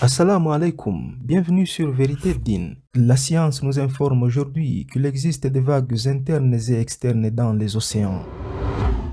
Assalamu alaikum, bienvenue sur Vérité Din. La science nous informe aujourd'hui qu'il existe des vagues internes et externes dans les océans.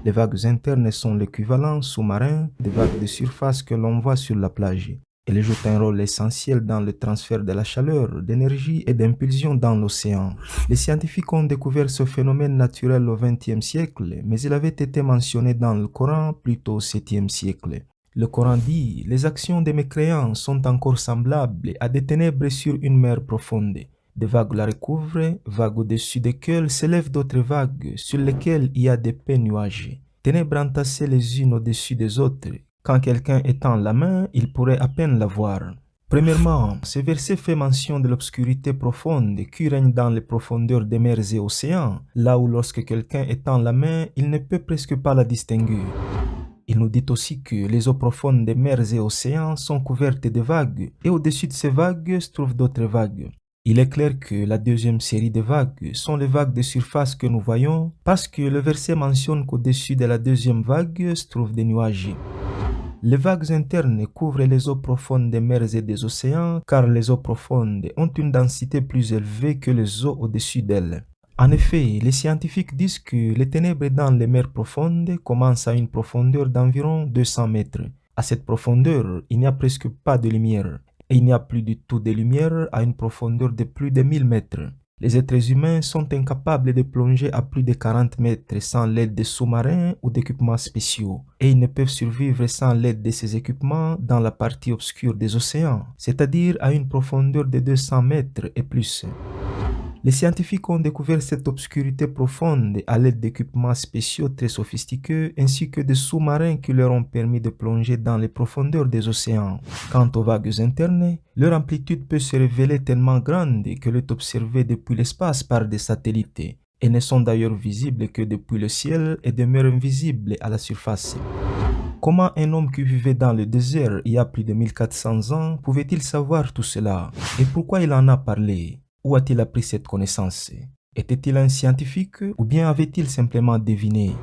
Les vagues internes sont l'équivalent sous-marin des vagues de surface que l'on voit sur la plage. Elles jouent un rôle essentiel dans le transfert de la chaleur, d'énergie et d'impulsion dans l'océan. Les scientifiques ont découvert ce phénomène naturel au XXe siècle, mais il avait été mentionné dans le Coran plutôt au VIIe siècle. Le Coran dit « Les actions des mécréants sont encore semblables à des ténèbres sur une mer profonde. Des vagues la recouvrent, vagues au-dessus desquelles s'élèvent d'autres vagues, sur lesquelles il y a d'épais nuages. Ténèbres entassées les unes au-dessus des autres. Quand quelqu'un étend la main, il pourrait à peine la voir. » Premièrement, ce verset fait mention de l'obscurité profonde qui règne dans les profondeurs des mers et océans, là où lorsque quelqu'un étend la main, il ne peut presque pas la distinguer. Il nous dit aussi que les eaux profondes des mers et océans sont couvertes de vagues, et au-dessus de ces vagues se trouvent d'autres vagues. Il est clair que la deuxième série de vagues sont les vagues de surface que nous voyons, parce que le verset mentionne qu'au-dessus de la deuxième vague se trouvent des nuages. Les vagues internes couvrent les eaux profondes des mers et des océans, car les eaux profondes ont une densité plus élevée que les eaux au-dessus d'elles. En effet, les scientifiques disent que les ténèbres dans les mers profondes commencent à une profondeur d'environ 200 mètres. À cette profondeur, il n'y a presque pas de lumière, et il n'y a plus du tout de lumière à une profondeur de plus de 1000 mètres. Les êtres humains sont incapables de plonger à plus de 40 mètres sans l'aide de sous-marins ou d'équipements spéciaux, et ils ne peuvent survivre sans l'aide de ces équipements dans la partie obscure des océans, c'est-à-dire à une profondeur de 200 mètres et plus. Les scientifiques ont découvert cette obscurité profonde à l'aide d'équipements spéciaux très sophistiqués ainsi que de sous-marins qui leur ont permis de plonger dans les profondeurs des océans. Quant aux vagues internes, leur amplitude peut se révéler tellement grande qu'elle est observée depuis l'espace par des satellites et ne sont d'ailleurs visibles que depuis le ciel et demeurent invisibles à la surface. Comment un homme qui vivait dans le désert il y a plus de 1400 ans pouvait-il savoir tout cela? Et pourquoi il en a parlé? Où a-t-il appris cette connaissance? Était-il un scientifique ou bien avait-il simplement deviné?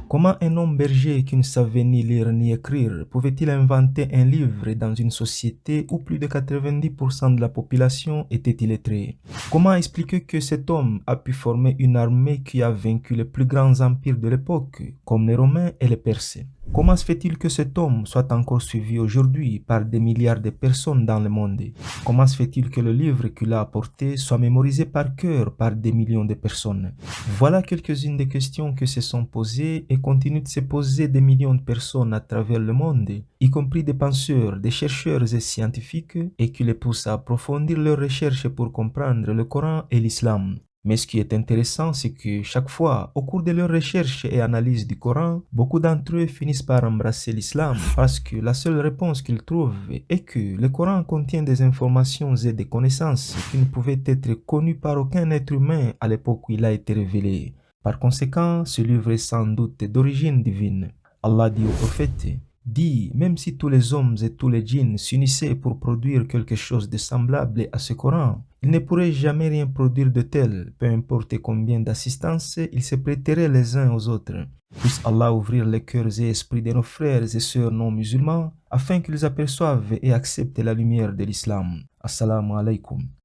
Comment un homme berger qui ne savait ni lire ni écrire pouvait-il inventer un livre dans une société où plus de 90% de la population était illettrée? Comment expliquer que cet homme a pu former une armée qui a vaincu les plus grands empires de l'époque, comme les Romains et les Perses? Comment se fait-il que cet homme soit encore suivi aujourd'hui par des milliards de personnes dans le monde? Comment se fait-il que le livre qu'il a apporté soit mémorisé par cœur par des millions de personnes? Voilà quelques-unes des questions que se sont posées et continuent de se poser des millions de personnes à travers le monde, y compris des penseurs, des chercheurs et scientifiques, et qui les poussent à approfondir leurs recherches pour comprendre le Coran et l'islam. Mais ce qui est intéressant, c'est que chaque fois, au cours de leurs recherches et analyses du Coran, beaucoup d'entre eux finissent par embrasser l'islam parce que la seule réponse qu'ils trouvent est que le Coran contient des informations et des connaissances qui ne pouvaient être connues par aucun être humain à l'époque où il a été révélé. Par conséquent, ce livre est sans doute d'origine divine. Allah dit au prophète: Dis, même si tous les hommes et tous les djinns s'unissaient pour produire quelque chose de semblable à ce Coran, ils ne pourraient jamais rien produire de tel, peu importe combien d'assistance ils se prêteraient les uns aux autres. Puisse Allah ouvrir les cœurs et esprits de nos frères et sœurs non musulmans, afin qu'ils aperçoivent et acceptent la lumière de l'islam. Assalamu alaikum.